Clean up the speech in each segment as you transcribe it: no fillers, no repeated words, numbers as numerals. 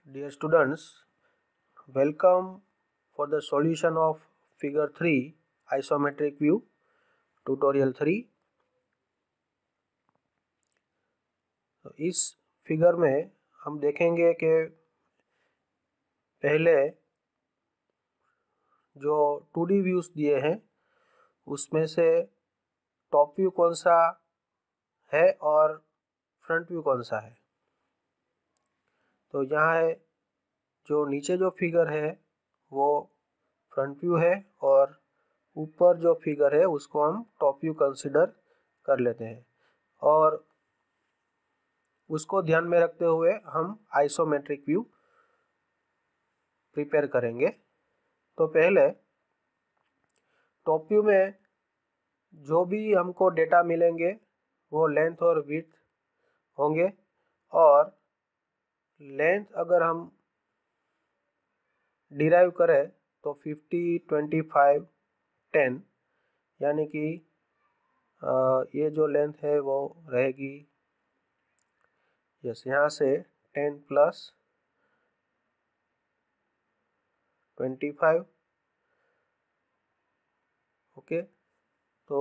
Dear students, welcome for the solution of figure 3 isometric view tutorial 3। तो इस figure में हम देखेंगे कि पहले जो 2D व्यूज दिए हैं उसमें से टॉप व्यू कौन सा है और फ्रंट व्यू कौन सा है। तो यहाँ है जो नीचे जो फिगर है वो फ्रंट व्यू है और ऊपर जो फिगर है उसको हम टॉप व्यू कंसिडर कर लेते हैं और उसको ध्यान में रखते हुए हम आइसोमेट्रिक व्यू प्रिपेयर करेंगे। तो पहले टॉप व्यू में जो भी हमको डेटा मिलेंगे वो लेंथ और विड्थ होंगे और लेंथ अगर हम डिराइव करें तो 50, 25, 10 यानी कि ये जो लेंथ है वो रहेगी यहाँ से 10 प्लस 25 ओके। तो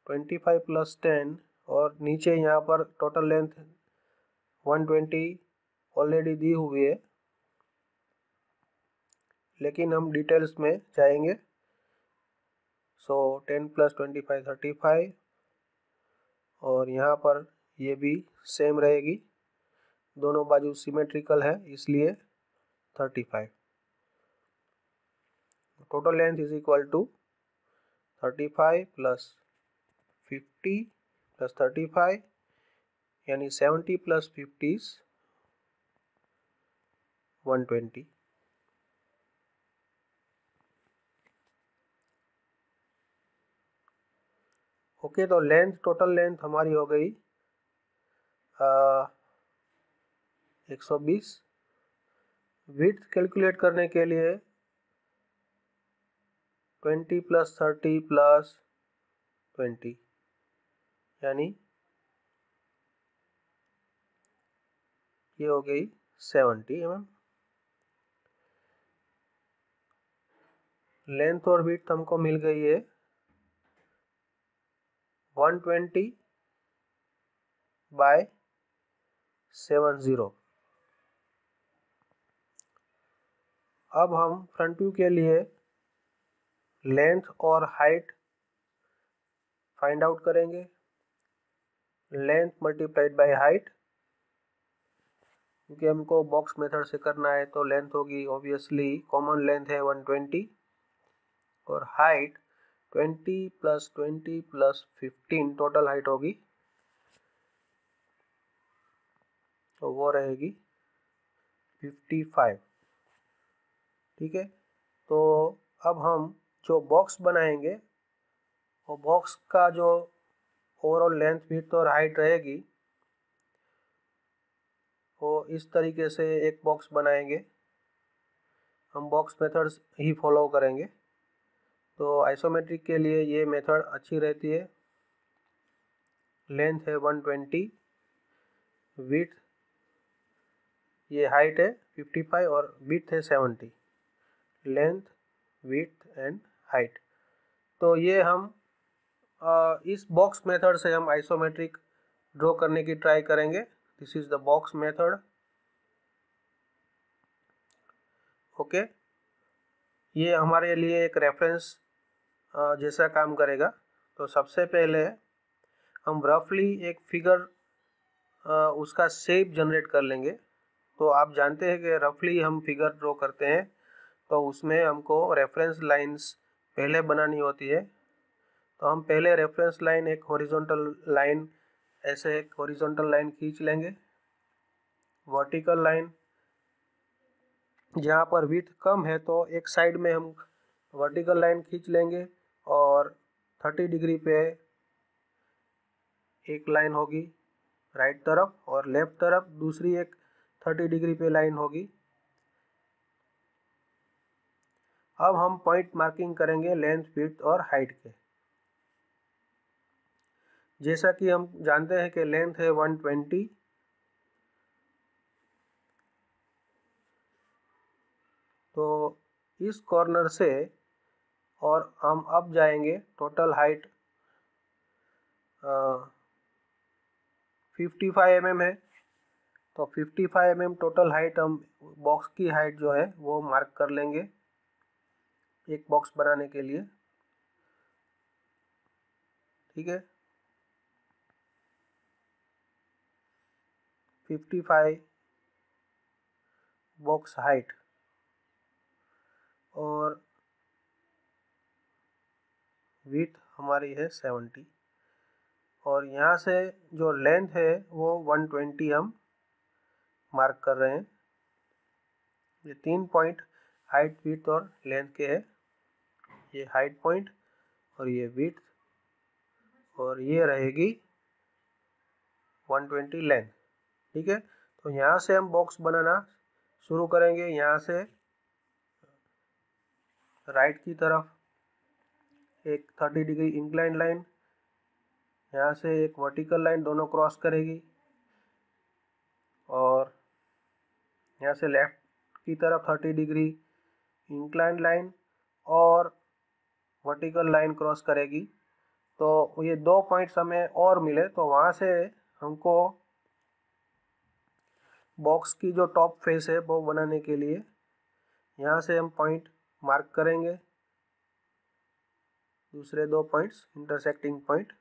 25 प्लस 10 और नीचे यहाँ पर टोटल लेंथ 120 ऑलरेडी दी हुई है, लेकिन हम डिटेल्स में जाएंगे। सो 10 प्लस 25 35 और यहाँ पर ये भी सेम रहेगी, दोनों बाजू सिमेट्रिकल है इसलिए 35। Total length is equal to 35 plus 50 plus 35 यानी 70 प्लस 50 इज 120। ओके, तो लेंथ टोटल लेंथ हमारी हो गई 120। विड्थ कैलकुलेट करने के लिए 20 प्लस 30 प्लस 20 यानी ये हो गई 70 mm। लेंथ और विड्थ हमको मिल गई है 120 बाय 70। अब हम फ्रंट व्यू के लिए लेंथ और हाइट फाइंड आउट करेंगे। लेंथ मल्टीप्लाइड बाय हाइट, क्योंकि हमको बॉक्स मेथड से करना है तो लेंथ होगी ऑब्वियसली, कॉमन लेंथ है 120 और height 20 plus 20 plus 15 total height होगी, तो वो रहेगी 55। ठीक है, तो अब हम जो बॉक्स बनाएंगे वो बॉक्स का जो ओवरऑल लेंथ विड्थ और हाइट रहेगी वो इस तरीके से एक बॉक्स बनाएंगे। हम बॉक्स मेथड्स ही फॉलो करेंगे, तो आइसोमेट्रिक के लिए ये मेथड अच्छी रहती है। लेंथ है 120, विड्थ ये हाइट है 55 और विड्थ है 70। लेंथ विड्थ एंड हाइट, तो ये हम इस बॉक्स मेथड से हम आइसोमेट्रिक ड्रॉ करने की ट्राई करेंगे। This is the box method. Okay, ये हमारे लिए एक रेफरेंस जैसा काम करेगा। तो सबसे पहले हम रफली एक फिगर उसका शेप जनरेट कर लेंगे। तो आप जानते हैं कि रफली हम फिगर ड्रॉ करते हैं तो उसमें हमको रेफरेंस लाइंस पहले बनानी होती है। तो हम पहले रेफरेंस लाइन एक हॉरिजॉन्टल लाइन, ऐसे एक हॉरिजॉन्टल लाइन खींच लेंगे। वर्टिकल लाइन जहाँ पर विड्थ कम है तो एक साइड में हम वर्टिकल लाइन खींच लेंगे और 30 डिग्री पे एक लाइन होगी राइट तरफ और लेफ्ट तरफ दूसरी एक 30 डिग्री पे लाइन होगी। अब हम पॉइंट मार्किंग करेंगे लेंथ विड्थ और हाइट के। जैसा कि हम जानते हैं कि लेंथ है 120, तो इस कॉर्नर से और हम अब जाएंगे, टोटल हाइट 55 mm है, तो 55 mm टोटल हाइट हम बॉक्स की हाइट जो है वो मार्क कर लेंगे एक बॉक्स बनाने के लिए। ठीक है, 55 बॉक्स हाइट और विड्थ हमारी है 70 और यहाँ से जो लेंथ है वो 120 हम मार्क कर रहे हैं। ये 3 पॉइंट हाइट, विड्थ और लेंथ के है। ये हाइट पॉइंट और ये विड्थ और ये रहेगी 120 लेंथ। ठीक है, तो यहाँ से हम बॉक्स बनाना शुरू करेंगे। यहाँ से राइट की तरफ एक 30 डिग्री इंक्लाइन लाइन, यहाँ से एक वर्टिकल लाइन दोनों क्रॉस करेगी और यहाँ से लेफ्ट की तरफ 30 डिग्री इंक्लाइन लाइन और वर्टिकल लाइन क्रॉस करेगी। तो ये 2 पॉइंट्स हमें और मिले, तो वहाँ से हमको बॉक्स की जो टॉप फेस है वो बनाने के लिए यहाँ से हम पॉइंट मार्क करेंगे, दूसरे 2 पॉइंट्स इंटरसेक्टिंग पॉइंट,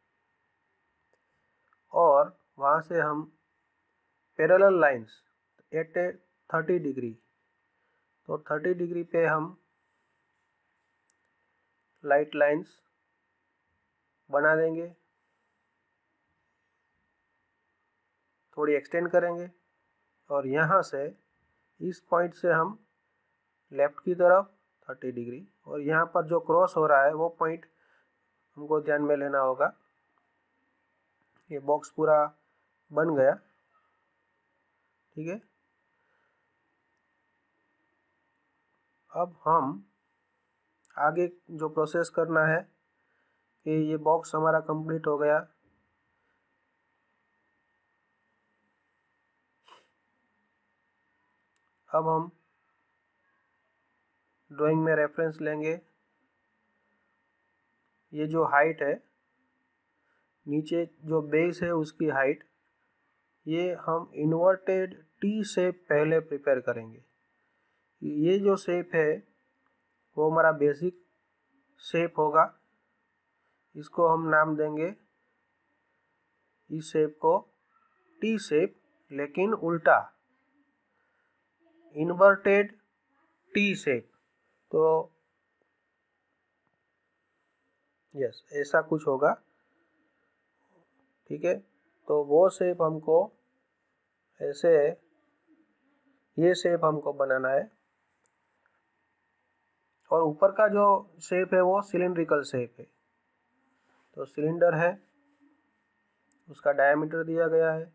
और वहाँ से हम पैरेलल लाइंस एट 30 डिग्री, तो 30 डिग्री पे हम लाइट लाइंस बना देंगे, थोड़ी एक्सटेंड करेंगे और यहाँ से इस पॉइंट से हम लेफ्ट की तरफ 30 डिग्री और यहाँ पर जो क्रॉस हो रहा है वो पॉइंट हमको ध्यान में लेना होगा। ये बॉक्स पूरा बन गया। ठीक है, अब हम आगे जो प्रोसेस करना है कि ये बॉक्स हमारा कंप्लीट हो गया। अब हम ड्राइंग में रेफरेंस लेंगे। ये जो हाइट है, नीचे जो बेस है उसकी हाइट, ये हम इन्वर्टेड टी शेप पहले प्रिपेयर करेंगे। ये जो शेप है वो हमारा बेसिक शेप होगा, इसको हम नाम देंगे, इस शेप को टी शेप, लेकिन उल्टा, इन्वर्टेड टी शेप। तो यस, ऐसा कुछ होगा। ठीक है, तो वो शेप हमको ऐसे, ये शेप हमको बनाना है और ऊपर का जो शेप है वो सिलिंड्रिकल शेप है। तो सिलेंडर है, उसका डायमीटर दिया गया है।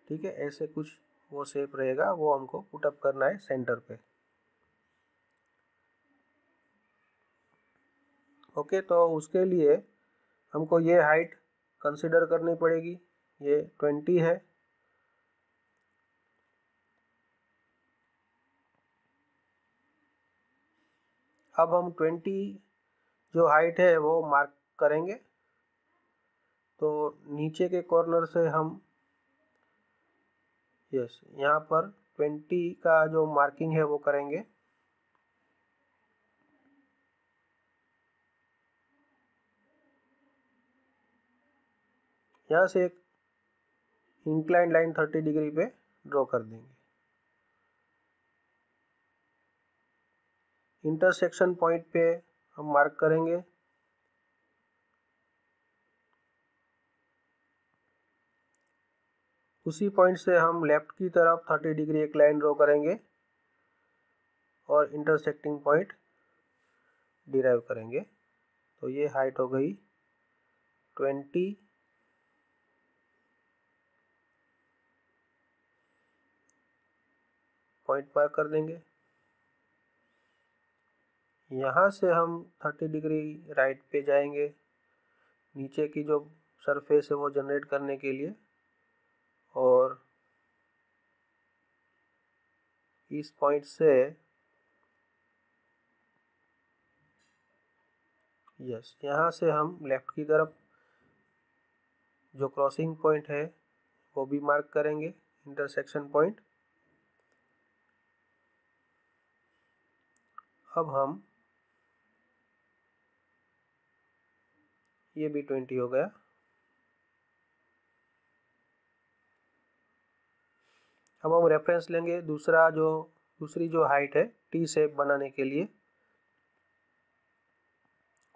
ठीक है, ऐसे कुछ वो शेप रहेगा, वो हमको पुटअप करना है सेंटर पे। ओके, तो उसके लिए हमको ये हाइट कंसिडर करनी पड़ेगी, ये 20 है। अब हम 20 जो हाइट है वो मार्क करेंगे। तो नीचे के कॉर्नर से हम यस यहाँ पर 20 का जो मार्किंग है वो करेंगे। यहाँ से एक इंक्लाइन लाइन 30 डिग्री पे ड्रॉ कर देंगे। इंटरसेक्शन पॉइंट पे हम मार्क करेंगे। उसी पॉइंट से हम लेफ्ट की तरफ 30 डिग्री एक लाइन ड्रॉ करेंगे और इंटरसेक्टिंग पॉइंट डिराइव करेंगे। तो ये हाइट हो गई 20, पॉइंट मार्क कर देंगे। यहाँ से हम 30 डिग्री राइट पे जाएंगे, नीचे की जो सरफेस है वो जनरेट करने के लिए, और इस पॉइंट से यस, यहाँ से हम लेफ्ट की तरफ जो क्रॉसिंग पॉइंट है वो भी मार्क करेंगे, इंटरसेक्शन पॉइंट। अब हम ये भी 20 हो गया। अब हम रेफरेंस लेंगे दूसरी जो हाइट है टी शेप बनाने के लिए,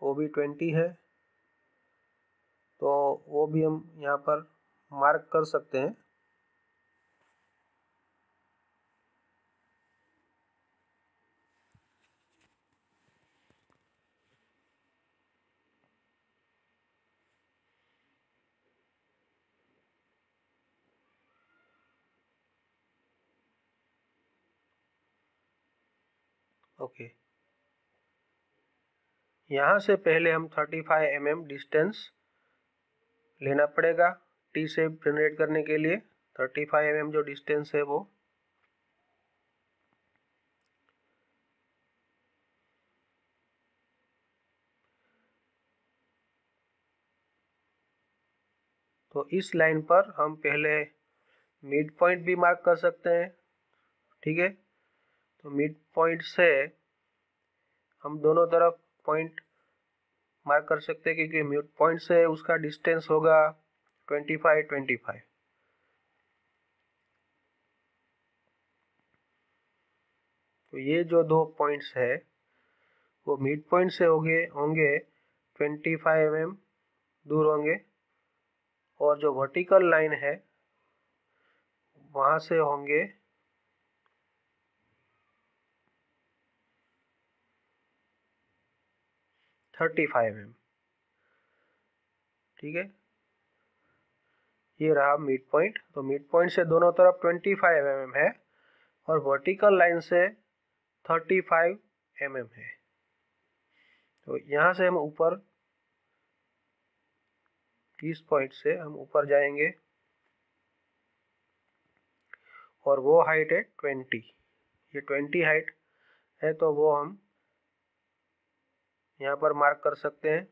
वो भी 20 है, तो वो भी हम यहाँ पर मार्क कर सकते हैं। ओके, यहाँ से पहले हम 35 mm डिस्टेंस लेना पड़ेगा टी शेप जनरेट करने के लिए। 35 mm जो डिस्टेंस है वो, तो इस लाइन पर हम पहले मिड पॉइंट भी मार्क कर सकते हैं। ठीक है, तो मिड पॉइंट से हम दोनों तरफ पॉइंट मार्क कर सकते हैं, क्योंकि मिड पॉइंट से उसका डिस्टेंस होगा 25। तो ये जो दो पॉइंट्स है वो मिड पॉइंट से होंगे 25 mm दूर होंगे, और जो वर्टिकल लाइन है वहाँ से होंगे 35 mm। ठीक है, ये रहा मिड पॉइंट। तो मिड पॉइंट से दोनों तरफ 25 mm है और वर्टिकल लाइन से 35 mm है। तो यहाँ से हम ऊपर, इस पॉइंट से हम ऊपर जाएंगे और वो हाइट है 20। ये 20 हाइट है, तो वो हम यहाँ पर मार्क कर सकते हैं।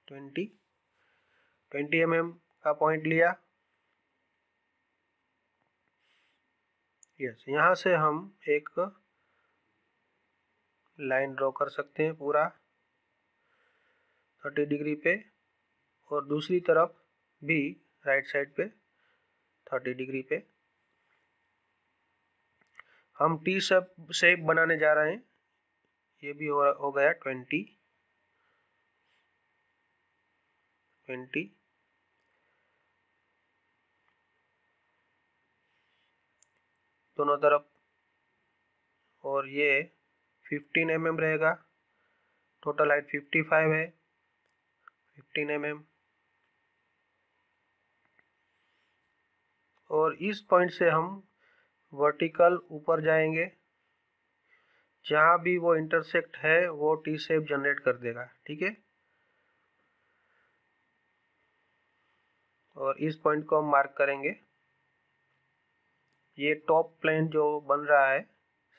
ट्वेंटी mm का पॉइंट लिया। यस, यहाँ से हम एक लाइन ड्रॉ कर सकते हैं पूरा 30 डिग्री पे, और दूसरी तरफ भी राइट साइड पे 30 डिग्री पे। हम टी शेप बनाने जा रहे हैं। ये भी हो गया 20। दोनों तरफ, और ये 15 mm रहेगा। टोटल हाइट 55 है, 15 mm। और इस पॉइंट से हम वर्टिकल ऊपर जाएंगे, जहाँ भी वो इंटरसेक्ट है वो टी शेप जनरेट कर देगा। ठीक है, और इस पॉइंट को हम मार्क करेंगे। ये टॉप प्लेन जो बन रहा है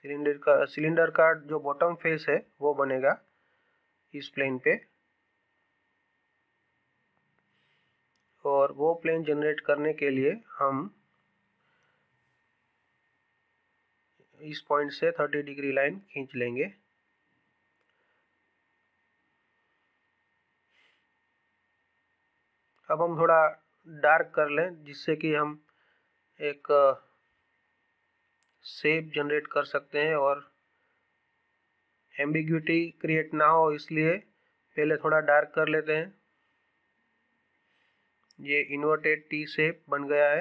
सिलेंडर का जो बॉटम फेस है वो बनेगा इस प्लेन पे, और वो प्लेन जनरेट करने के लिए हम इस पॉइंट से 30 डिग्री लाइन खींच लेंगे। अब हम थोड़ा डार्क कर लें, जिससे कि हम एक शेप जनरेट कर सकते हैं और एम्बिग्यूटी क्रिएट ना हो, इसलिए पहले थोड़ा डार्क कर लेते हैं। ये इन्वर्टेड टी शेप बन गया है।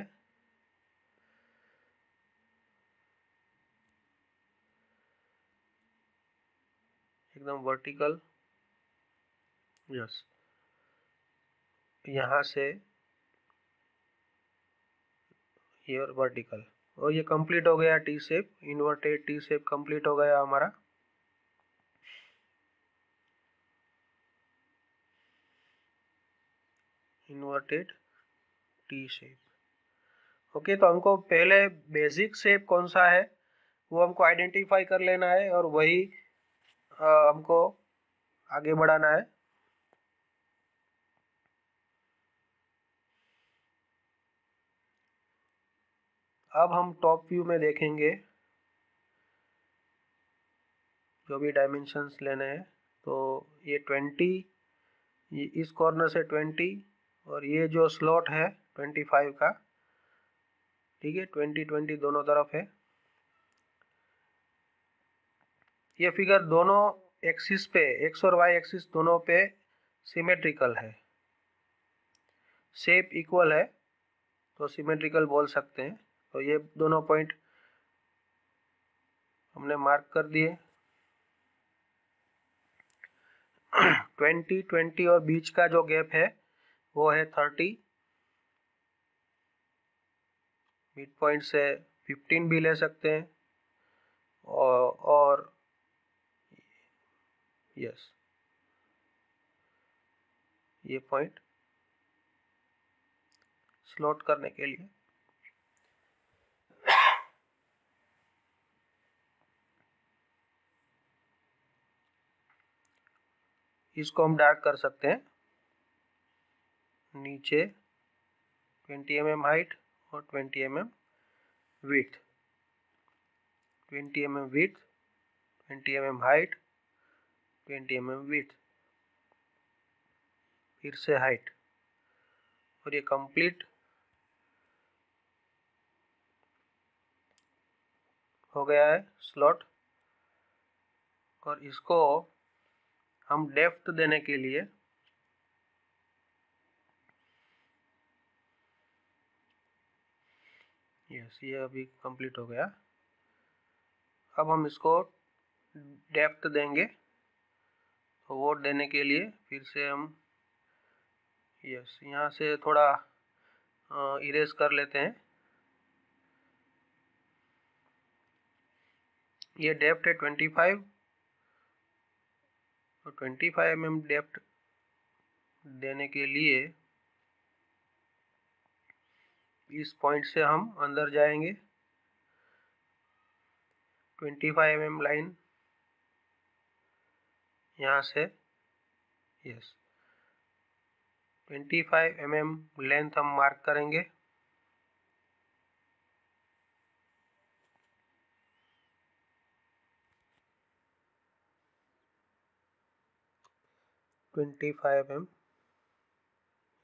एकदम वर्टिकल। यस, यहाँ से ये और वर्टिकल, और ये कंप्लीट हो गया T shape. Inverted T shape complete हो गया हमारा। Inverted T shape. ओके, तो हमको पहले बेसिक शेप कौन सा है वो हमको आइडेंटिफाई कर लेना है और वही हमको आगे बढ़ाना है। अब हम टॉप व्यू में देखेंगे जो भी डायमेंशंस लेने हैं। तो ये 20, ये इस कॉर्नर से 20 और ये जो स्लॉट है 25 का, ठीक है, 20-20 दोनों तरफ है। ये फिगर दोनों एक्सिस पे, एक्स और वाई एक्सिस दोनों पे सिमेट्रिकल है, शेप इक्वल है, तो सिमेट्रिकल बोल सकते हैं। तो ये दोनों पॉइंट हमने मार्क कर दिए। 20-20 और बीच का जो गैप है वो है 30। मिड पॉइंट से 15 भी ले सकते हैं और यस, ये पॉइंट स्लॉट करने के लिए इसको हम डार्क कर सकते हैं। नीचे 20 mm हाइट और 20 mm width, 20 mm width, 20 mm height, 20 mm width, फिर से हाइट, और ये कंप्लीट हो गया है स्लॉट। और इसको हम डेप्थ देने के लिए यस, ये अभी कंप्लीट हो गया। अब हम इसको डेप्थ देंगे, तो वो देने के लिए फिर से हम यस यहाँ से थोड़ा इरेज कर लेते हैं। ये डेप्थ है 25, तो 25 mm डेप्थ देने के लिए इस पॉइंट से हम अंदर जाएंगे। 25 mm लाइन यहाँ से यस 25 mm लेंथ हम मार्क करेंगे।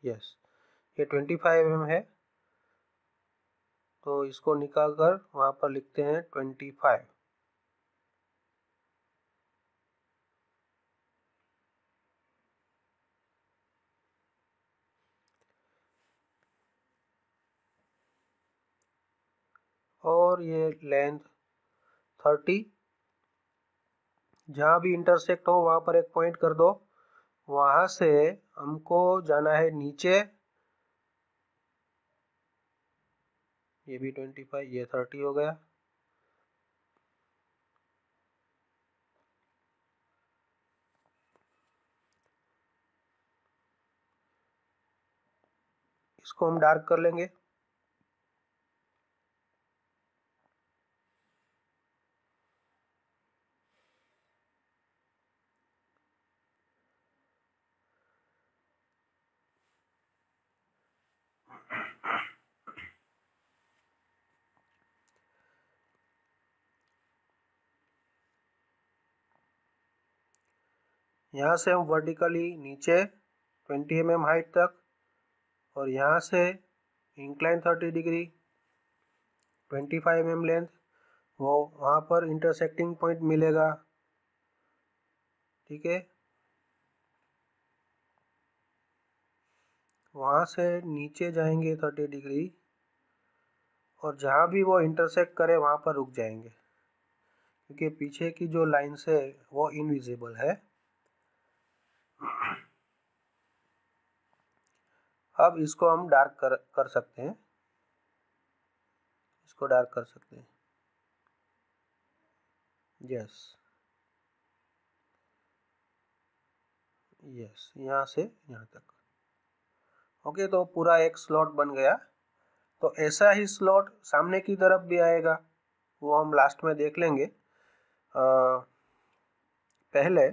यस, ये 25 mm है, तो इसको निकाल कर वहाँ पर लिखते हैं 25। और ये लेंथ 30, जहाँ भी इंटरसेक्ट हो वहाँ पर एक पॉइंट कर दो। वहाँ से हमको जाना है नीचे, ये भी 25, ये 30 हो गया। इसको हम डार्क कर लेंगे। यहाँ से हम वर्टिकली नीचे 20 mm हाइट तक, और यहाँ से इंक्लाइन 30 डिग्री 25 mm लेंथ, वो वहाँ पर इंटरसेक्टिंग पॉइंट मिलेगा, ठीक है। वहाँ से नीचे जाएंगे 30 डिग्री, और जहाँ भी वो इंटरसेक्ट करे वहाँ पर रुक जाएंगे, क्योंकि पीछे की जो लाइन्स है वो इनविजिबल है। अब इसको हम डार्क कर सकते हैं, इसको डार्क कर सकते हैं यस यहाँ से यहाँ तक। ओके, तो पूरा एक स्लॉट बन गया। तो ऐसा ही स्लॉट सामने की तरफ भी आएगा, वो हम लास्ट में देख लेंगे। पहले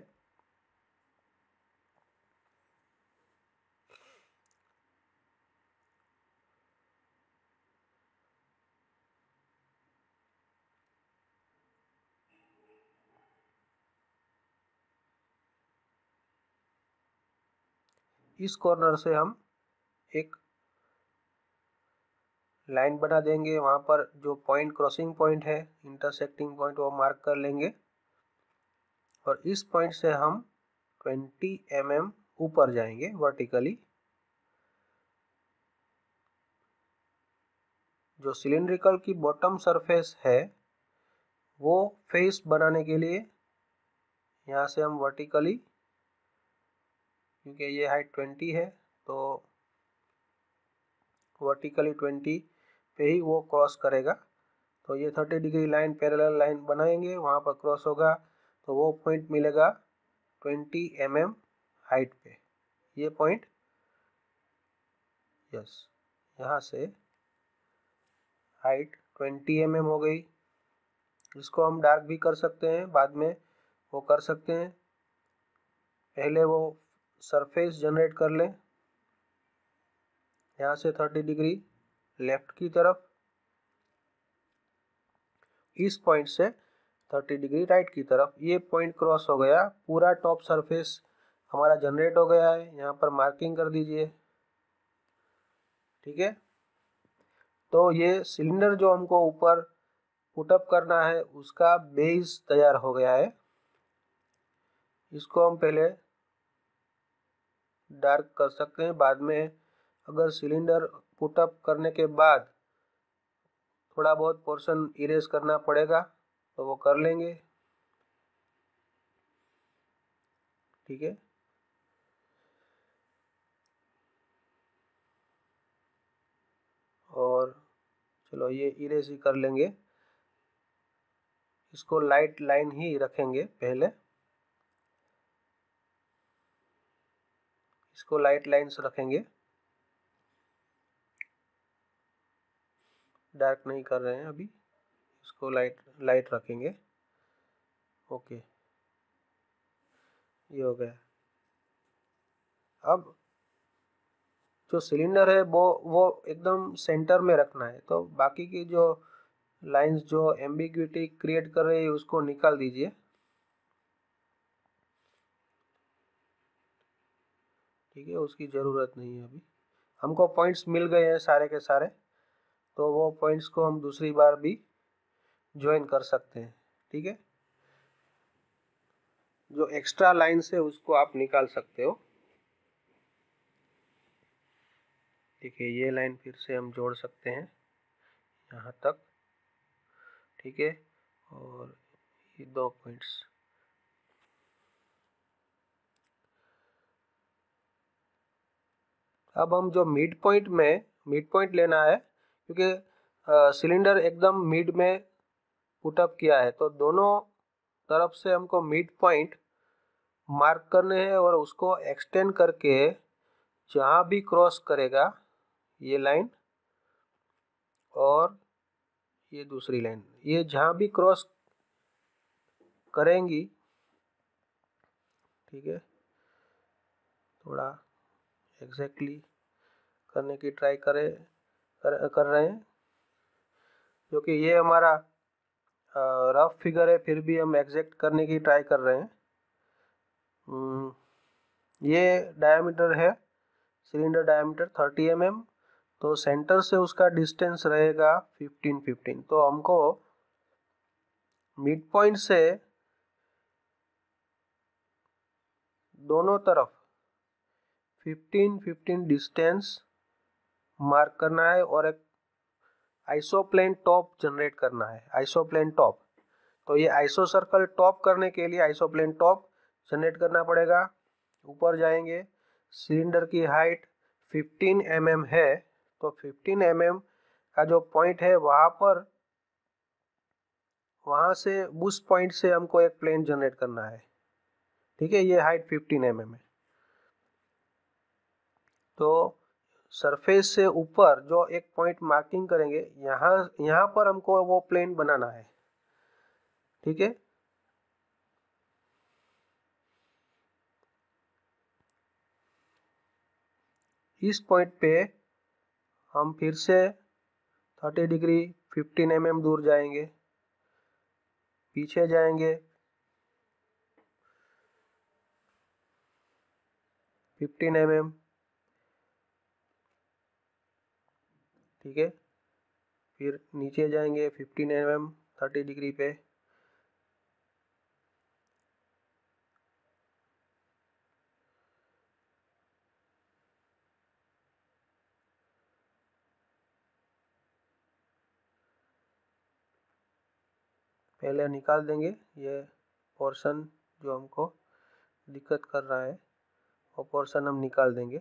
इस कॉर्नर से हम एक लाइन बना देंगे, वहाँ पर जो पॉइंट क्रॉसिंग पॉइंट है, इंटरसेक्टिंग पॉइंट, वो मार्क कर लेंगे और इस पॉइंट से हम 20 mm ऊपर जाएंगे वर्टिकली। जो सिलिंड्रिकल की बॉटम सरफेस है वो फेस बनाने के लिए यहाँ से हम वर्टिकली, क्योंकि ये हाइट 20 है तो वर्टिकली 20 पे ही वो क्रॉस करेगा। तो ये 30 डिग्री लाइन पैरेलल लाइन बनाएंगे, वहाँ पर क्रॉस होगा तो वो पॉइंट मिलेगा 20 mm हाइट पे। ये पॉइंट, यस, यहाँ से हाइट 20 mm हो गई। इसको हम डार्क भी कर सकते हैं, बाद में वो कर सकते हैं, पहले वो सरफेस जनरेट कर लें। यहाँ से 30 डिग्री लेफ्ट की तरफ, इस पॉइंट से 30 डिग्री राइट की तरफ। ये पॉइंट क्रॉस हो गया, पूरा टॉप सरफेस हमारा जनरेट हो गया है। यहाँ पर मार्किंग कर दीजिए, ठीक है। तो ये सिलेंडर जो हमको ऊपर पुटअप करना है उसका बेस तैयार हो गया है। इसको हम पहले डार्क कर सकते हैं, बाद में अगर सिलेंडर पुटअप करने के बाद थोड़ा बहुत पोर्शन इरेज करना पड़ेगा तो वो कर लेंगे, ठीक है। और चलो ये इरेज ही कर लेंगे, इसको लाइट लाइन ही रखेंगे पहले, इसको लाइट लाइन्स रखेंगे, डार्क नहीं कर रहे हैं अभी, इसको लाइट लाइट रखेंगे। ओके, ये हो गया। अब जो सिलेंडर है वो एकदम सेंटर में रखना है, तो बाकी की जो लाइंस जो एम्बिग्विटी क्रिएट कर रही है उसको निकाल दीजिए, ठीक है, उसकी ज़रूरत नहीं है अभी। हमको पॉइंट्स मिल गए हैं सारे के सारे, तो वो पॉइंट्स को हम दूसरी बार भी ज्वाइन कर सकते हैं, ठीक है। जो एक्स्ट्रा लाइन्स है उसको आप निकाल सकते हो, ठीक है। ये लाइन फिर से हम जोड़ सकते हैं यहाँ तक, ठीक है। और ये 2 पॉइंट्स, अब हम जो मिड पॉइंट लेना है, क्योंकि सिलेंडर एकदम मिड में पुटअप किया है तो दोनों तरफ से हमको मिड पॉइंट मार्क करने हैं और उसको एक्सटेंड करके जहाँ भी क्रॉस करेगा ये लाइन और ये दूसरी लाइन, ये जहाँ भी क्रॉस करेंगी, ठीक है, थोड़ा एग्जैक्टली करने की ट्राई कर रहे हैं, क्योंकि ये हमारा रफ फिगर है, फिर भी हम एग्जैक्ट करने की ट्राई कर रहे हैं। ये डायमीटर है, सिलेंडर डायमीटर 30 mm, तो सेंटर से उसका डिस्टेंस रहेगा 15-15। तो हमको मिड पॉइंट से दोनों तरफ 15-15 डिस्टेंस मार्क करना है और एक आइसोप्लेन टॉप जनरेट करना है, आइसोप्लेन टॉप। तो ये आइसो सर्कल टॉप करने के लिए आइसोप्लेन टॉप जनरेट करना पड़ेगा। ऊपर जाएंगे, सिलेंडर की हाइट 15 mm है, तो 15 mm का जो पॉइंट है वहाँ से उस पॉइंट से हमको एक प्लेन जनरेट करना है, ठीक है। ये हाइट 15 mm है, तो सरफेस से ऊपर जो एक पॉइंट मार्किंग करेंगे, यहाँ पर हमको वो प्लेन बनाना है। ठीक है, इस पॉइंट पे हम फिर से 30 डिग्री 15 mm दूर जाएंगे, पीछे जाएंगे 15 mm। ठीक है, फिर नीचे जाएंगे 15 mm 30 डिग्री पे, पहले निकाल देंगे ये पोर्शन जो हमको दिक्कत कर रहा है, वो पोर्शन हम निकाल देंगे।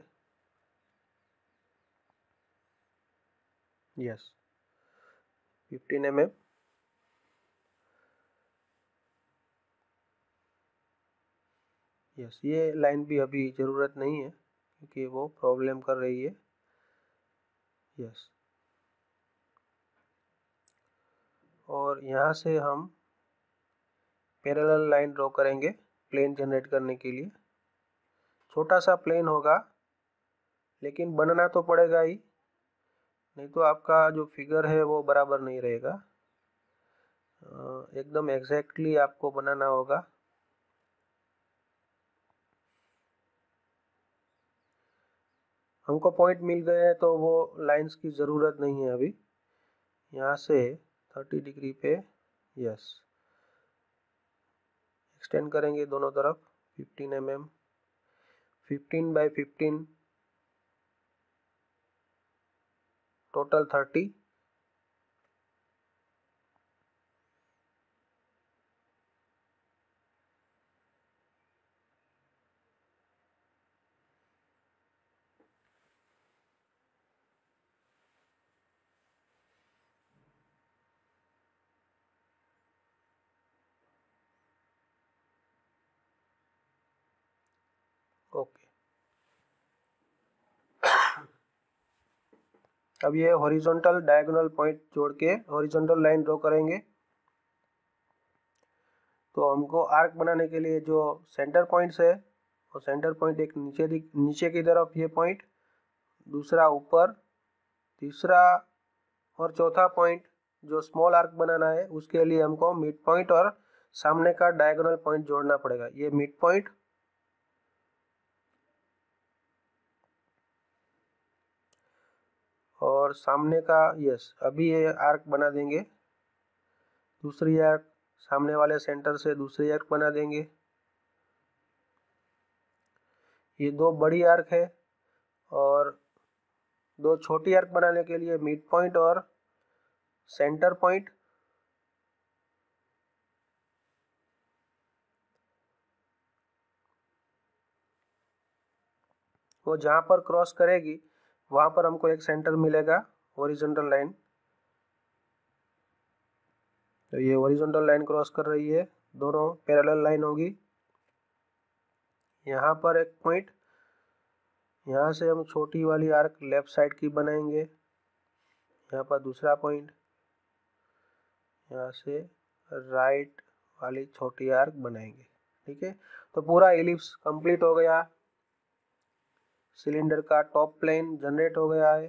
Yes, 15 mm। यस, ये लाइन भी अभी ज़रूरत नहीं है क्योंकि वो प्रॉब्लम कर रही है। यस, और यहाँ से हम पैरेलल लाइन ड्रॉ करेंगे प्लेन जनरेट करने के लिए। छोटा सा प्लेन होगा लेकिन बनना तो पड़ेगा ही, नहीं तो आपका जो फिगर है वो बराबर नहीं रहेगा। एकदम एग्जैक्टली आपको बनाना होगा। हमको पॉइंट मिल गए हैं तो वो लाइंस की ज़रूरत नहीं है अभी। यहाँ से 30 डिग्री पे यस एक्सटेंड करेंगे दोनों तरफ 15 mm, 15 by 15 टोटल 30। ओके, अब ये हॉरिजॉन्टल डायगोनल पॉइंट जोड़ के हॉरिजॉन्टल लाइन ड्रॉ करेंगे। तो हमको आर्क बनाने के लिए जो सेंटर पॉइंट्स है, और सेंटर पॉइंट एक नीचे की तरफ ये पॉइंट, दूसरा ऊपर, तीसरा और चौथा पॉइंट जो स्मॉल आर्क बनाना है उसके लिए हमको मिड पॉइंट और सामने का डायगोनल पॉइंट जोड़ना पड़ेगा। ये मिड पॉइंट और सामने का यस अभी ये आर्क बना देंगे, दूसरी आर्क सामने वाले सेंटर से दूसरी आर्क बना देंगे। ये दो बड़ी आर्क है और दो छोटी आर्क बनाने के लिए मिड पॉइंट और सेंटर पॉइंट। वो जहाँ पर क्रॉस करेगी वहाँ पर हमको एक सेंटर मिलेगा हॉरिजॉन्टल लाइन। तो ये हॉरिजॉन्टल लाइन क्रॉस कर रही है, दोनों पैरेलल लाइन होगी। यहाँ पर एक पॉइंट, यहाँ से हम छोटी वाली आर्क लेफ्ट साइड की बनाएंगे। यहाँ पर दूसरा पॉइंट, यहाँ से राइट वाली छोटी आर्क बनाएंगे। ठीक है, तो पूरा इलिप्स कंप्लीट हो गया। सिलेंडर का टॉप प्लेन जनरेट हो गया है।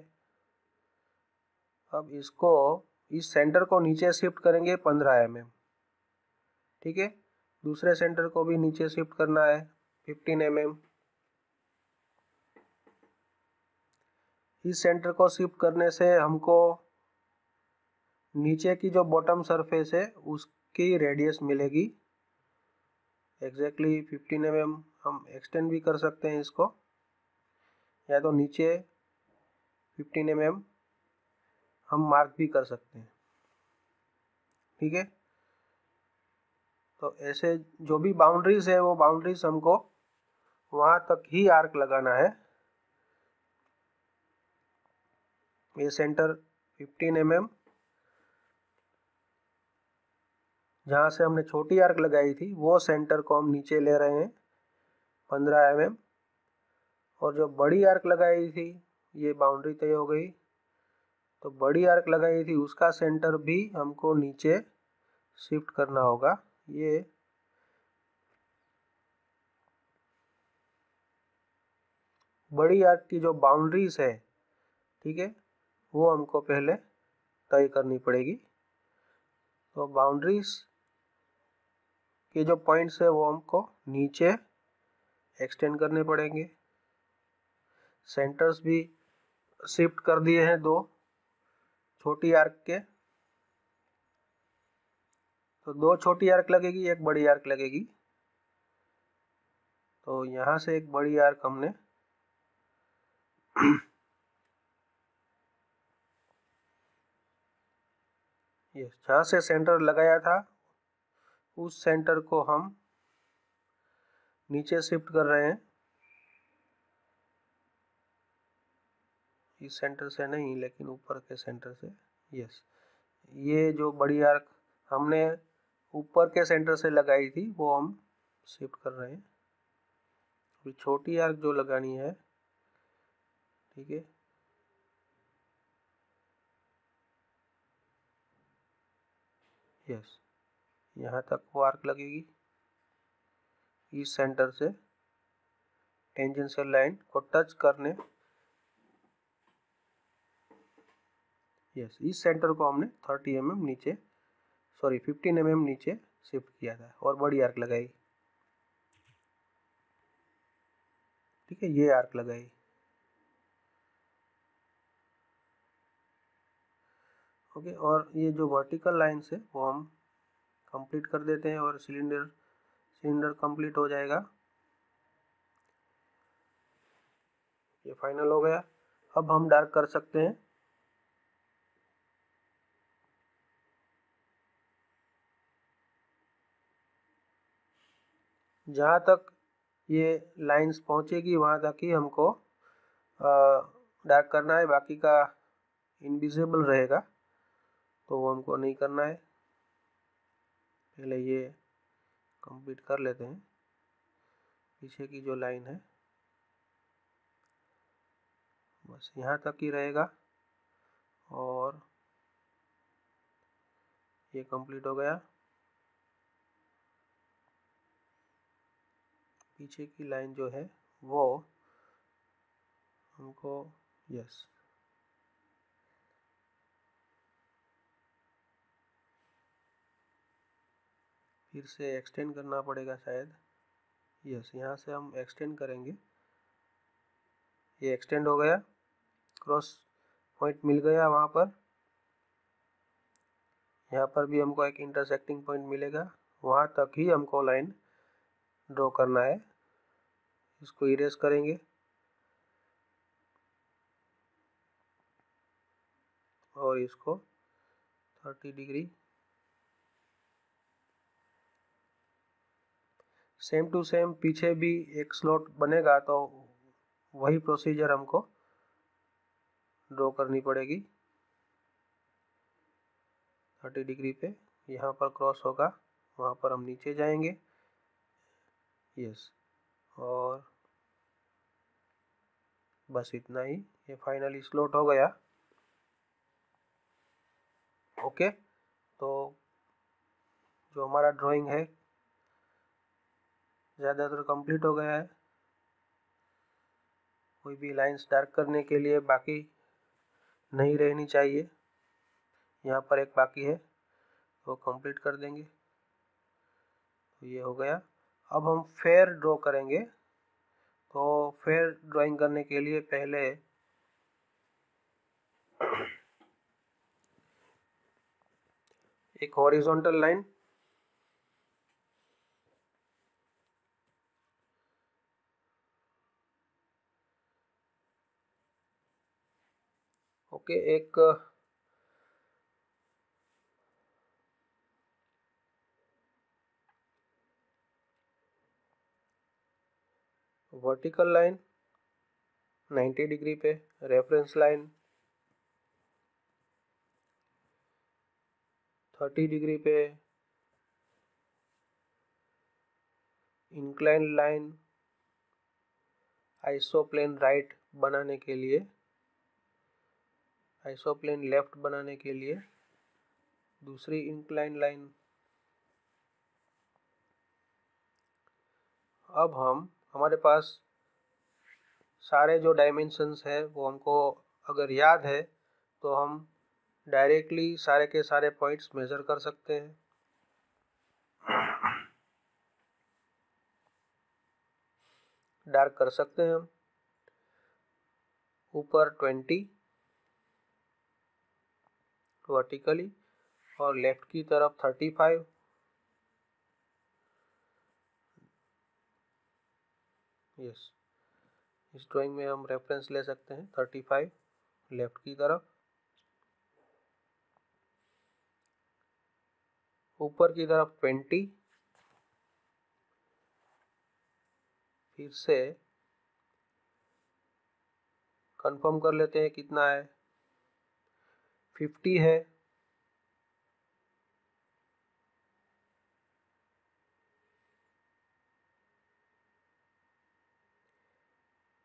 अब इसको इस सेंटर को नीचे शिफ्ट करेंगे 15 mm। ठीक है, दूसरे सेंटर को भी नीचे शिफ्ट करना है 15 mm। इस सेंटर को शिफ्ट करने से हमको नीचे की जो बॉटम सरफेस है उसकी रेडियस मिलेगी एग्जैक्टली 15 mm। हम एक्सटेंड भी कर सकते हैं इसको, या तो नीचे 15 mm हम मार्क भी कर सकते हैं। ठीक है, तो ऐसे जो भी बाउंड्रीज है वो बाउंड्रीज हमको वहाँ तक ही आर्क लगाना है। ये सेंटर 15 mm जहाँ से हमने छोटी आर्क लगाई थी वो सेंटर को हम नीचे ले रहे हैं 15 mm, और जो बड़ी आर्क लगाई थी ये बाउंड्री तय हो गई। तो बड़ी आर्क लगाई थी उसका सेंटर भी हमको नीचे शिफ्ट करना होगा। ये बड़ी आर्क की जो बाउंड्रीज है, ठीक है, वो हमको पहले तय करनी पड़ेगी। तो बाउंड्रीज के जो पॉइंट्स है वो हमको नीचे एक्सटेंड करने पड़ेंगे। सेंटर्स भी शिफ्ट कर दिए हैं दो छोटी आर्क के। तो दो छोटी आर्क लगेगी, एक बड़ी आर्क लगेगी। तो यहाँ से एक बड़ी आर्क हमने ये जहाँ से सेंटर लगाया था उस सेंटर को हम नीचे शिफ्ट कर रहे हैं। इस सेंटर से नहीं, लेकिन ऊपर के सेंटर से। यस, ये जो बड़ी आर्क हमने ऊपर के सेंटर से लगाई थी वो हम शिफ्ट कर रहे हैं। अभी छोटी आर्क जो लगानी है, ठीक है, यस, यहाँ तक वो आर्क लगेगी। इस सेंटर से टेंजेंशियल लाइन को टच करने, यस, इस सेंटर को हमने 30 mm नीचे, सॉरी 15 mm नीचे शिफ्ट किया था और बड़ी आर्क लगाई। ठीक है, ये आर्क लगाई। ओके, और ये जो वर्टिकल लाइन्स है वो हम कंप्लीट कर देते हैं और सिलेंडर कंप्लीट हो जाएगा। ये फाइनल हो गया। अब हम डार्क कर सकते हैं। जहाँ तक ये लाइंस पहुँचेगी वहाँ तक ही हमको डार्क करना है, बाकी का इनविजिबल रहेगा तो वो हमको नहीं करना है। पहले ये कंप्लीट कर लेते हैं। पीछे की जो लाइन है बस यहाँ तक ही रहेगा और ये कंप्लीट हो गया। पीछे की लाइन जो है वो हमको, यस, फिर से एक्सटेंड करना पड़ेगा शायद। यस, यहाँ से हम एक्सटेंड करेंगे। ये एक्सटेंड हो गया, क्रॉस पॉइंट मिल गया वहाँ पर। यहाँ पर भी हमको एक इंटरसेक्टिंग पॉइंट मिलेगा, वहाँ तक ही हमको लाइन ड्रॉ करना है। इसको इरेज करेंगे और इसको 30 डिग्री सेम टू सेम पीछे भी एक स्लॉट बनेगा तो वही प्रोसीजर हमको ड्रॉ करनी पड़ेगी। 30 डिग्री पे यहाँ पर क्रॉस होगा, वहाँ पर हम नीचे जाएंगे। यस, और बस इतना ही, ये फाइनली स्लॉट हो गया। ओके, तो जो हमारा ड्राइंग है ज़्यादातर कंप्लीट हो गया है। कोई भी लाइंस डार्क करने के लिए बाकी नहीं रहनी चाहिए। यहाँ पर एक बाकी है, वो कंप्लीट कर देंगे। तो ये हो गया। अब हम फेयर ड्रॉ करेंगे। तो फेयर ड्राइंग करने के लिए पहले एक हॉरिजॉन्टल लाइन, ओके, एक वर्टिकल लाइन 90 डिग्री पे, रेफरेंस लाइन 30 डिग्री पे, इंक्लाइन लाइन आइसोप्लेन राइट बनाने के लिए आइसोप्लेन लेफ्ट बनाने के लिए दूसरी इंक्लाइन लाइन। अब हमारे पास सारे जो डायमेंशंस है वो हमको अगर याद है तो हम डायरेक्टली सारे के सारे पॉइंट्स मेज़र कर सकते हैं। डार्क कर सकते हैं हम। ऊपर 20 वर्टिकली और लेफ्ट की तरफ 35। यस, इस ड्राइंग में हम रेफरेंस ले सकते हैं 35 लेफ्ट की तरफ। ऊपर की तरफ 20। फिर से कंफर्म कर लेते हैं कितना है, 50 है।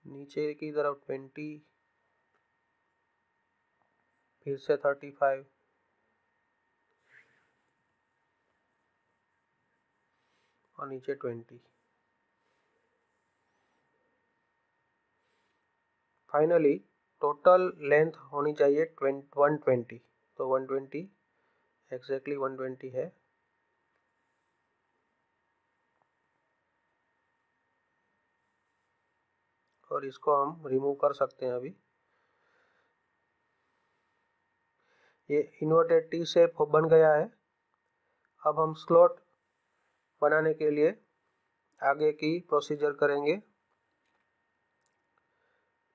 नीचे की तरफ 20, फिर से 35 और नीचे 20। फाइनली टोटल लेंथ होनी चाहिए 120। तो 120 एग्जैक्टली 120 है। और इसको हम रिमूव कर सकते हैं अभी। ये इन्वर्टेड टी शेप बन गया है। अब हम स्लॉट बनाने के लिए आगे की प्रोसीजर करेंगे।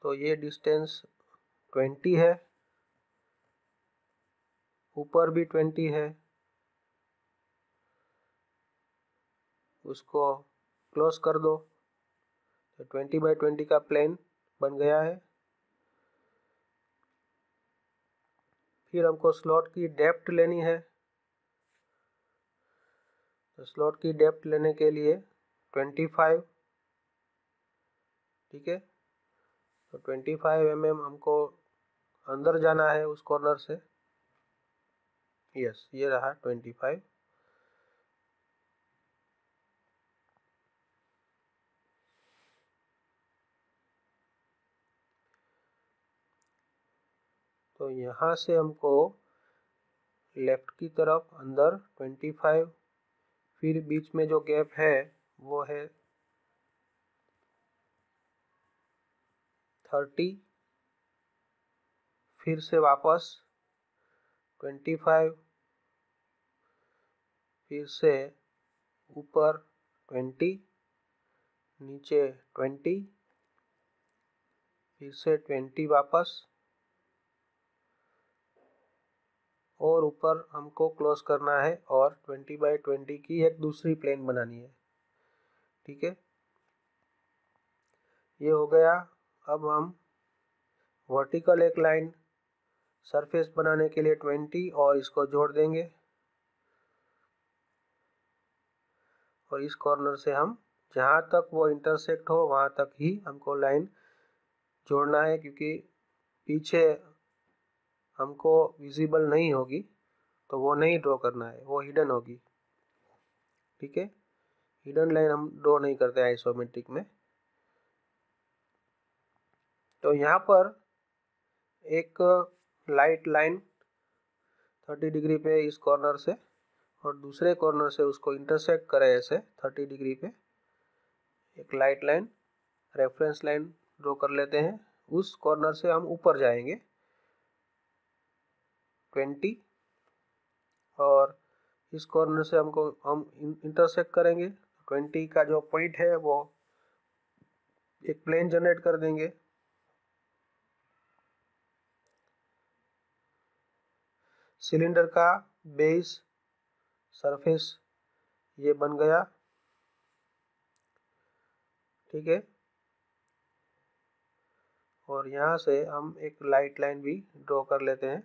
तो ये डिस्टेंस 20 है, ऊपर भी 20 है। उसको क्लोज कर दो। तो 20x20 का प्लेन बन गया है। फिर हमको स्लॉट की डेप्थ लेनी है। तो स्लॉट की डेप्थ लेने के लिए 25, ठीक है। तो 25 mm हमको अंदर जाना है उस कॉर्नर से। यस, ये रहा 25। तो यहाँ से हमको लेफ्ट की तरफ अंदर 25, फिर बीच में जो गैप है वो है 30, फिर से वापस 25, फिर से ऊपर 20, नीचे 20, फिर से 20 वापस, और ऊपर हमको क्लोज करना है और 20x20 की एक दूसरी प्लेन बनानी है, ठीक है। ये हो गया। अब हम वर्टिकल एक लाइन सरफेस बनाने के लिए 20 और इसको जोड़ देंगे। और इस कॉर्नर से हम जहाँ तक वो इंटरसेक्ट हो वहाँ तक ही हमको लाइन जोड़ना है, क्योंकि पीछे हमको विजिबल नहीं होगी तो वो नहीं ड्रॉ करना है, वो हिडन होगी, ठीक है। हिडन लाइन हम ड्रॉ नहीं करते आइसोमेट्रिक में। तो यहाँ पर एक लाइट लाइन 30 डिग्री पे इस कॉर्नर से और दूसरे कॉर्नर से उसको इंटरसेक्ट करे ऐसे 30 डिग्री पे एक light line reference line draw कर लेते हैं। उस कॉर्नर से हम ऊपर जाएंगे 20 और इस कॉर्नर से हम इंटरसेक्ट करेंगे। 20 का जो पॉइंट है वो एक प्लेन जनरेट कर देंगे। सिलेंडर का बेस सरफेस ये बन गया, ठीक है। और यहाँ से हम एक लाइट लाइन भी ड्रॉ कर लेते हैं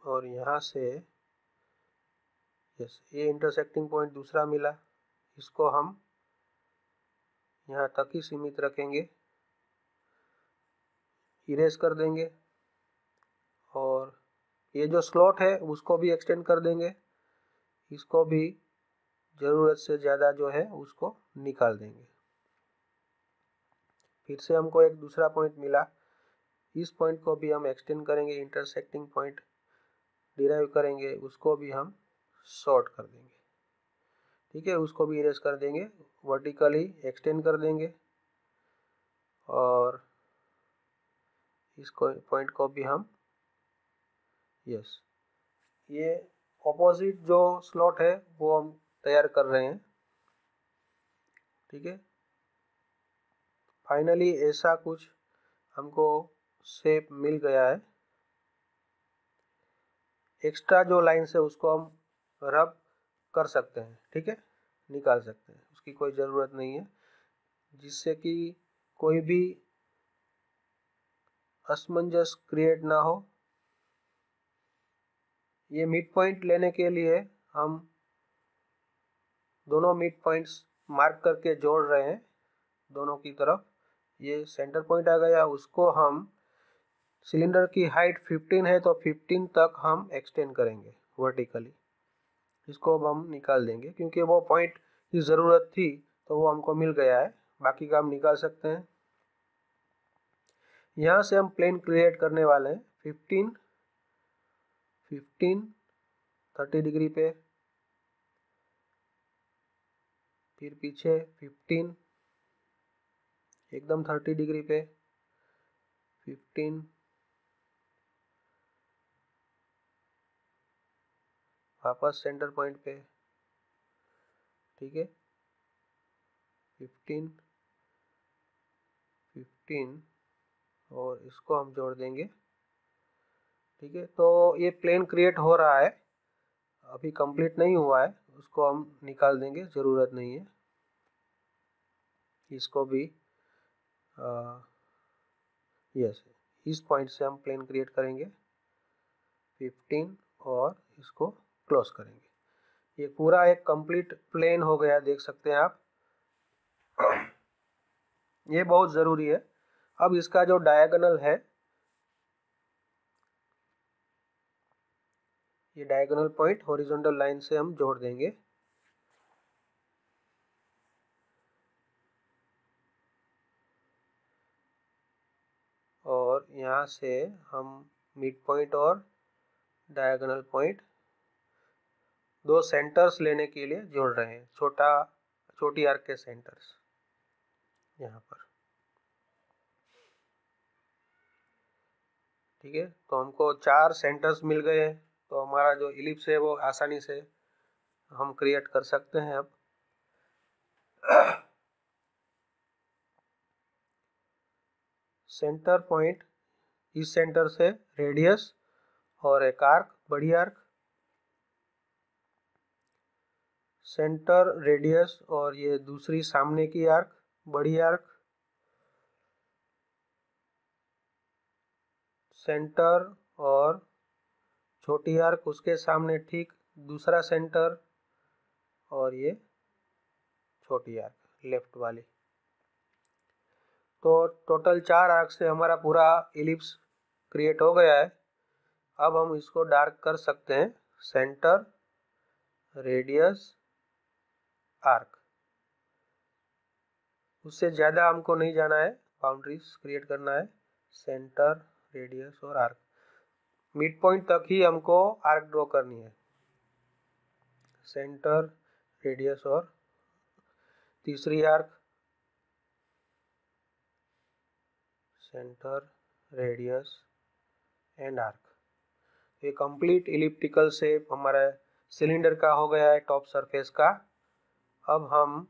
और यहाँ से यस, ये इंटरसेक्टिंग पॉइंट दूसरा मिला। इसको हम यहाँ तक ही सीमित रखेंगे। इरेज कर देंगे और ये जो स्लॉट है उसको भी एक्सटेंड कर देंगे, इसको भी ज़रूरत से ज़्यादा जो है उसको निकाल देंगे। फिर से हमको एक दूसरा पॉइंट मिला, इस पॉइंट को भी हम एक्सटेंड करेंगे, इंटरसेक्टिंग पॉइंट डिराइव करेंगे, उसको भी हम शॉर्ट कर देंगे। ठीक है, उसको भी इरेज कर देंगे, वर्टिकली एक्सटेंड कर देंगे और इसको पॉइंट को भी हम यस, ये ऑपोजिट जो स्लॉट है वो हम तैयार कर रहे हैं। ठीक है, फाइनली ऐसा कुछ हमको शेप मिल गया है। एक्स्ट्रा जो लाइन्स है उसको हम रब कर सकते हैं, ठीक है, निकाल सकते हैं, उसकी कोई ज़रूरत नहीं है, जिससे कि कोई भी असमंजस क्रिएट ना हो। ये मिड पॉइंट लेने के लिए हम दोनों मिड पॉइंट्स मार्क करके जोड़ रहे हैं दोनों की तरफ। ये सेंटर पॉइंट आ गया, उसको हम सिलेंडर की हाइट 15 है तो 15 तक हम एक्सटेंड करेंगे वर्टिकली, इसको अब हम निकाल देंगे क्योंकि वो पॉइंट की ज़रूरत थी तो वो हमको मिल गया है, बाकी का हम निकाल सकते हैं। यहाँ से हम प्लेन क्रिएट करने वाले हैं 15 30 डिग्री पे, फिर पीछे 15 एकदम 30 डिग्री पे, 15 वापस सेंटर पॉइंट पे। ठीक है, 15 और इसको हम जोड़ देंगे। ठीक है, तो ये प्लेन क्रिएट हो रहा है, अभी कंप्लीट नहीं हुआ है, उसको हम निकाल देंगे, ज़रूरत नहीं है। इसको भी यस, इस पॉइंट से हम प्लेन क्रिएट करेंगे 15 और इसको क्लोज करेंगे। ये पूरा एक कंप्लीट प्लेन हो गया, देख सकते हैं आप। ये बहुत ज़रूरी है। अब इसका जो डायगोनल है, ये डायगोनल पॉइंट हॉरिजॉन्टल लाइन से हम जोड़ देंगे। और यहाँ से हम मिड पॉइंट और डायगोनल पॉइंट दो सेंटर्स लेने के लिए जोड़ रहे हैं, छोटी आर्क के सेंटर्स यहाँ पर। ठीक है, तो हमको 4 सेंटर्स मिल गए हैं, तो हमारा जो इलिप्स है वो आसानी से हम क्रिएट कर सकते हैं। अब सेंटर पॉइंट, इस सेंटर से रेडियस और एक आर्क, बड़ी आर्क, सेंटर रेडियस और ये दूसरी सामने की आर्क, बड़ी आर्क, सेंटर और छोटी आर्क, उसके सामने ठीक दूसरा सेंटर और ये छोटी आर्क लेफ्ट वाली। तो टोटल 4 आर्क से हमारा पूरा इलिप्स क्रिएट हो गया है। अब हम इसको डार्क कर सकते हैं, सेंटर रेडियस आर्क, उससे ज़्यादा हमको नहीं जाना है, बाउंड्रीज क्रिएट करना है। सेंटर रेडियस और आर्क, मिड पॉइंट तक ही हमको आर्क ड्रॉ करनी है। सेंटर रेडियस और तीसरी arc, centre radius and arc. ये कंप्लीट इलिप्टिकल शेप हमारा सिलेंडर का हो गया है, टॉप सरफेस का। अब हम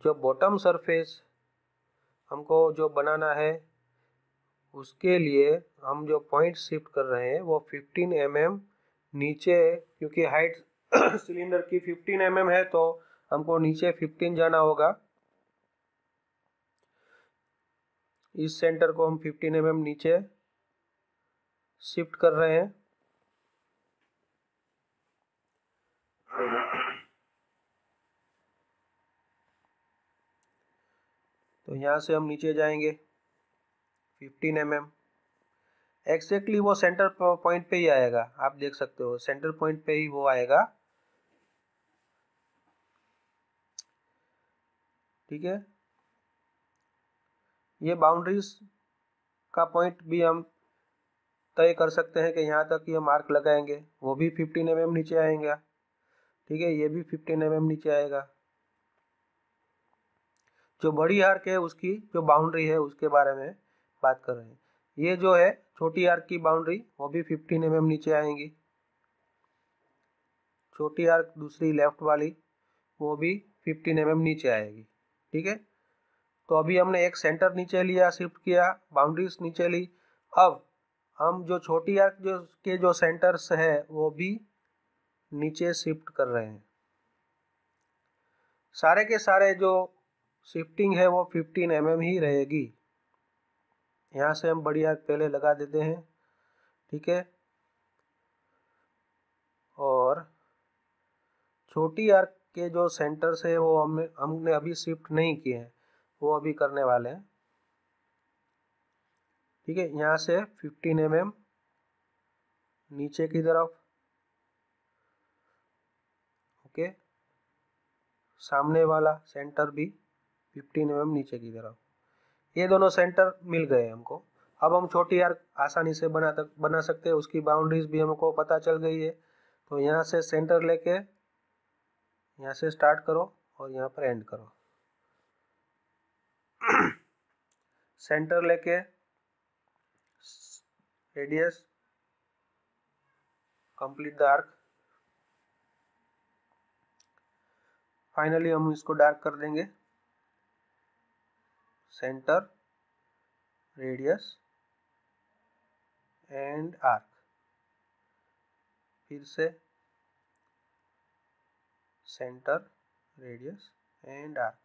जो बॉटम सरफेस हमको जो बनाना है उसके लिए हम जो पॉइंट शिफ्ट कर रहे हैं वो 15 mm नीचे, क्योंकि हाइट सिलेंडर की 15 mm है तो हमको नीचे 15 जाना होगा। इस सेंटर को हम 15 mm नीचे शिफ्ट कर रहे हैं। तो यहाँ से हम नीचे जाएंगे 15 mm, एग्जैक्टली वो सेंटर पॉइंट पे ही आएगा, आप देख सकते हो सेंटर पॉइंट पे ही वो आएगा। ठीक है, ये बाउंड्रीज का पॉइंट भी हम तय कर सकते हैं कि यहाँ तक ये मार्क लगाएंगे, वो भी 15 mm नीचे आएगा। ठीक है, ये भी 15 mm नीचे आएगा। जो बड़ी आर्क है उसकी जो बाउंड्री है उसके बारे में बात कर रहे हैं। ये जो है छोटी आर्क की बाउंड्री वो भी 15 mm नीचे आएंगी। छोटी आर्क दूसरी लेफ्ट वाली वो भी 15 mm नीचे आएगी। ठीक है, तो अभी हमने एक सेंटर नीचे लिया, शिफ्ट किया, बाउंड्रीज नीचे ली। अब हम जो छोटी आर्क जो सेंटर्स है वो भी नीचे शिफ्ट कर रहे हैं। सारे के सारे जो शिफ्टिंग है वो 15 mm ही रहेगी। यहाँ से हम बड़ी आर्क पहले लगा देते हैं। ठीक है, और छोटी आर्क के जो सेंटर्स है वो हमने अभी शिफ्ट नहीं किए हैं, वो अभी करने वाले हैं। ठीक है, यहाँ से 15 mm नीचे की तरफ। ओके, सामने वाला सेंटर भी 15 mm नीचे की तरफ। ये दोनों सेंटर मिल गए हमको। अब हम छोटी आर्क आसानी से बना सकते हैं, उसकी बाउंड्रीज भी हमको पता चल गई है। तो यहाँ से सेंटर लेके यहाँ से स्टार्ट करो और यहाँ पर एंड करो। सेंटर लेके radius, complete the arc. Finally हम इसको डार्क कर देंगे। Centre, radius and arc. फिर से सेंटर, रेडियस एंड आर्क।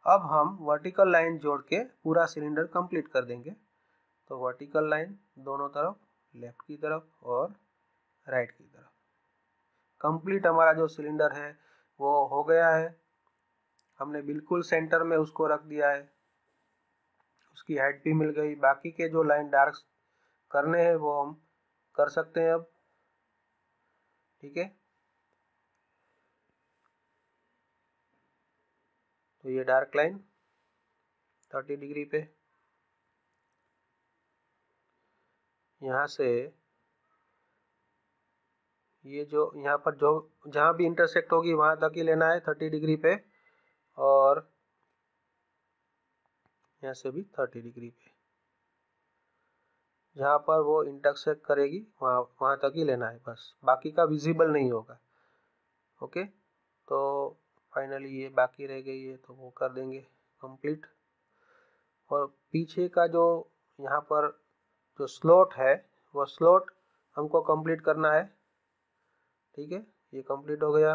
अब हम वर्टिकल लाइन जोड़ के पूरा सिलेंडर कंप्लीट कर देंगे। तो वर्टिकल लाइन दोनों तरफ, लेफ्ट की तरफ और राइट की तरफ। कंप्लीट हमारा जो सिलेंडर है वो हो गया है। हमने बिल्कुल सेंटर में उसको रख दिया है, उसकी हाइट भी मिल गई। बाकी के जो लाइन डार्क करने हैं वो हम कर सकते हैं अब। ठीक है, तो ये डार्क लाइन 30 डिग्री पे, यहाँ से ये जो यहाँ पर जो जहाँ भी इंटरसेक्ट होगी वहाँ तक ही लेना है 30 डिग्री पे, और यहाँ से भी 30 डिग्री पे। जहाँ पर वो इंटरसेक्ट करेगी वहाँ तक ही लेना है बस, बाकी का विजिबल नहीं होगा। ओके, तो फाइनली ये बाकी रह गई है तो वो कर देंगे कंप्लीट। और पीछे का जो यहाँ पर जो स्लॉट है वो स्लॉट हमको कंप्लीट करना है। ठीक है, ये कंप्लीट हो गया।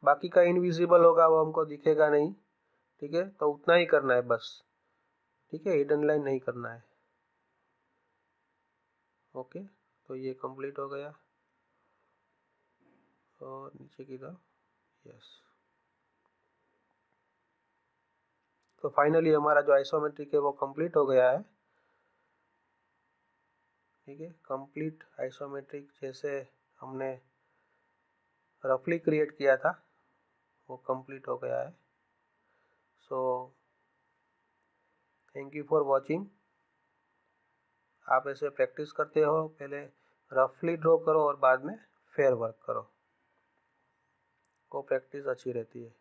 बाकी का इनविजिबल होगा, वो हमको दिखेगा नहीं। ठीक है, तो उतना ही करना है बस। ठीक है, हिडन लाइन नहीं करना है। ओके, तो ये कंप्लीट हो गया और नीचे की तरफ यस। तो फाइनली हमारा जो आइसोमेट्रिक है वो कंप्लीट हो गया है। ठीक है, कंप्लीट आइसोमेट्रिक जैसे हमने रफली क्रिएट किया था वो कंप्लीट हो गया है। So thank you for watching. आप ऐसे प्रैक्टिस करते हो, पहले रफली ड्रॉ करो और बाद में फेयर वर्क करो, वो प्रैक्टिस अच्छी रहती है।